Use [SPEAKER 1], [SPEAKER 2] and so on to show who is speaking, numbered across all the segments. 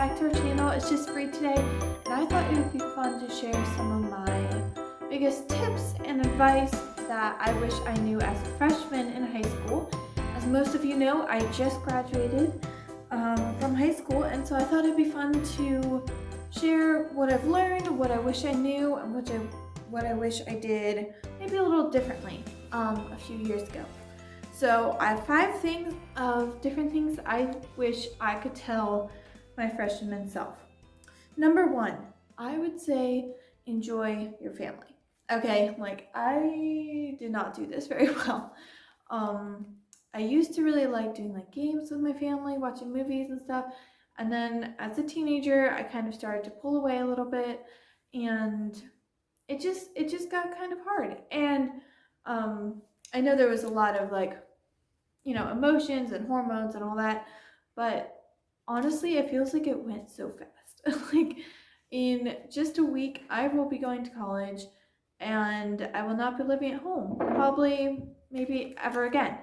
[SPEAKER 1] back to our channel. It's just Bri today, and I thought it would be fun to share some of my biggest tips and advice that I wish I knew as a freshman in high school. As most of you know, I just graduated from high school, and so I thought it'd be fun to share what I've learned, what I wish I knew, and what I wish I did maybe a little differently a few years ago. So I have 5 things of different things I wish I could tell my freshman self. Number 1, I would say enjoy your family. Okay, like I did not do this very well. I used to really like doing like games with my family, watching movies and stuff. And then as a teenager, I kind of started to pull away a little bit, and it just got kind of hard. And I know there was a lot of like, emotions and hormones and all that, but honestly, it feels like it went so fast. Like in just a week, I will be going to college and I will not be living at home, probably maybe ever again.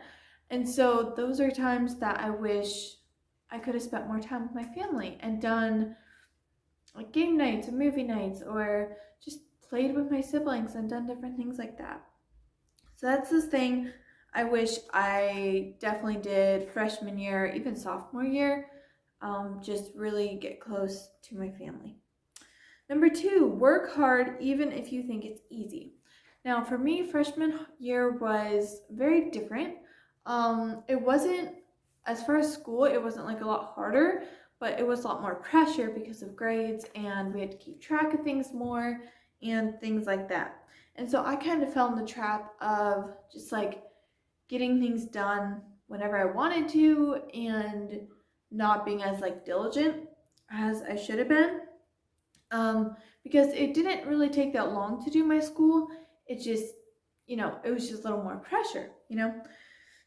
[SPEAKER 1] And so those are times that I wish I could have spent more time with my family and done like game nights or movie nights, or just played with my siblings and done different things like that. So that's this thing I wish I definitely did freshman year, even sophomore year. Just really get close to my family. Number 2, work hard even if you think it's easy. Now for me, freshman year was very different. It wasn't, as far as school, it wasn't like a lot harder, but it was a lot more pressure because of grades, and we had to keep track of things more and things like that. And so I kind of fell in the trap of just like getting things done whenever I wanted to and not being as like diligent as I should have been. Because it didn't really take that long to do my school. It just, it was just a little more pressure.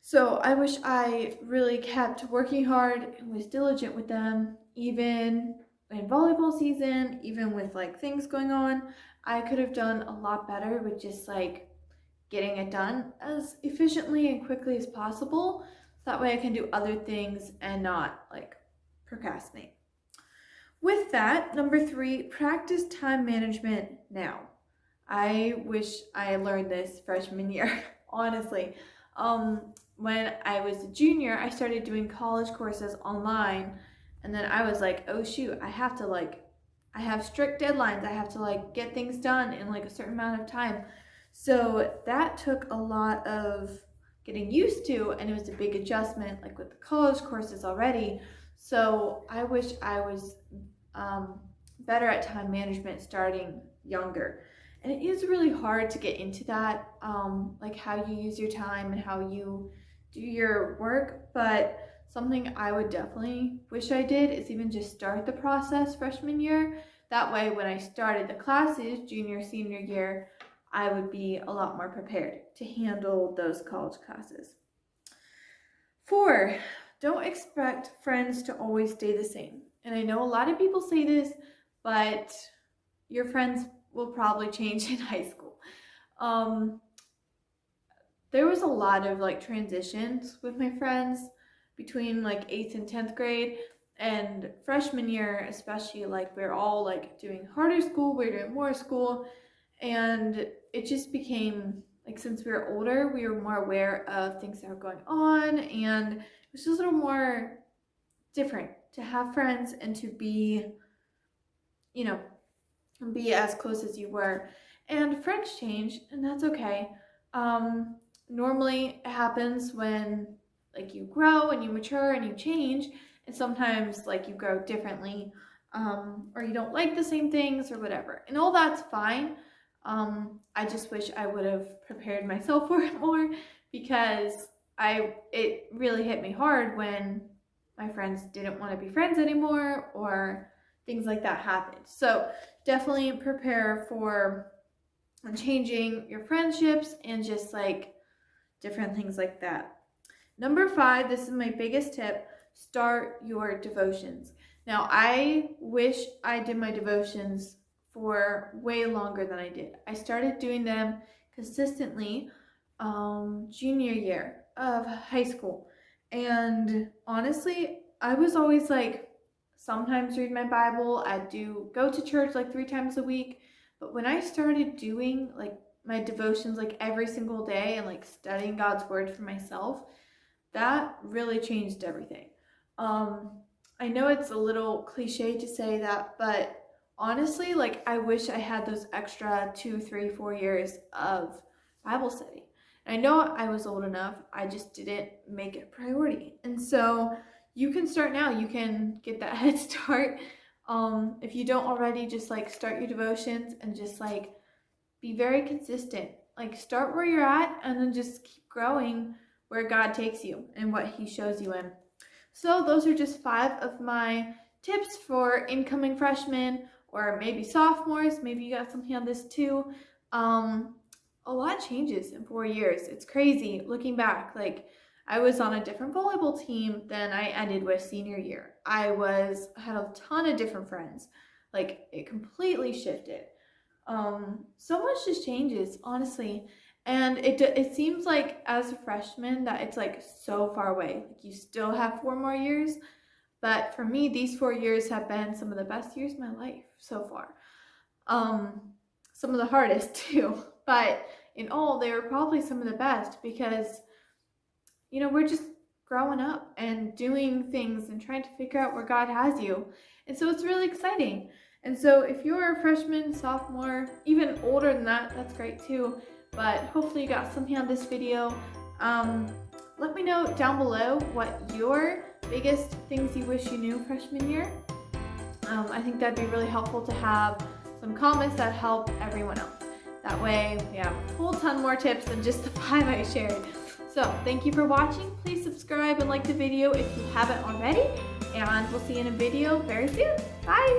[SPEAKER 1] So I wish I really kept working hard and was diligent with them, even in volleyball season, even with like things going on. I could have done a lot better with just like getting it done as efficiently and quickly as possible. So that way I can do other things and not like procrastinate. With that, number 3, practice time management now. I wish I learned this freshman year, honestly. When I was a junior, I started doing college courses online, and then I was like, oh shoot, I have strict deadlines. I have to like get things done in like a certain amount of time. So that took a lot of getting used to, and it was a big adjustment like with the college courses already. So I wish I was better at time management starting younger. And it is really hard to get into that, like how you use your time and how you do your work. But something I would definitely wish I did is even just start the process freshman year. That way, when I started the classes junior, senior year, I would be a lot more prepared to handle those college classes. 4, don't expect friends to always stay the same. And I know a lot of people say this, but your friends will probably change in high school. There was a lot of like transitions with my friends between like 8th and 10th grade, and freshman year especially, like we're all like doing harder school, we're doing more school, and it just became like, since we were older, we were more aware of things that were going on, and it was just a little more different to have friends and to be, be as close as you were. And friends change, and that's okay. Normally it happens when like you grow and you mature and you change, and sometimes like you grow differently, or you don't like the same things or whatever, and all that's fine. I just wish I would have prepared myself for it more, because it really hit me hard when my friends didn't want to be friends anymore, or things like that happened. So definitely prepare for changing your friendships and just like different things like that. Number 5, this is my biggest tip: start your devotions. Now, I wish I did my devotions for way longer than I did. I started doing them consistently junior year of high school. And honestly, I was always like sometimes read my Bible. I do go to church like 3 times a week. But when I started doing like my devotions like every single day and like studying God's word for myself, that really changed everything. I know it's a little cliche to say that, but honestly, like I wish I had those extra 2, 3, 4 years of Bible study. And I know I was old enough, I just didn't make it a priority. And so you can start now. You can get that head start. If you don't already, just like start your devotions and just like be very consistent. Like start where you're at and then just keep growing where God takes you and what he shows you in. So those are just 5 of my tips for incoming freshmen or maybe sophomores. Maybe you got something on this too. A lot changes in 4 years. It's crazy looking back. Like I was on a different volleyball team than I ended with senior year. I had a ton of different friends. Like it completely shifted. So much just changes, honestly. And it seems like as a freshman that it's like so far away. Like you still have 4 more years. But for me, these 4 years have been some of the best years of my life so far. Some of the hardest too. But in all, they were probably some of the best because, we're just growing up and doing things and trying to figure out where God has you. And so it's really exciting. And so if you're a freshman, sophomore, even older than that, that's great too. But hopefully you got something on this video. Let me know down below what your biggest things you wish you knew freshman year. I think that'd be really helpful to have some comments that help everyone else. That way we have a whole ton more tips than just the 5 I shared. So thank you for watching. Please subscribe and like the video if you haven't already. And we'll see you in a video very soon. Bye!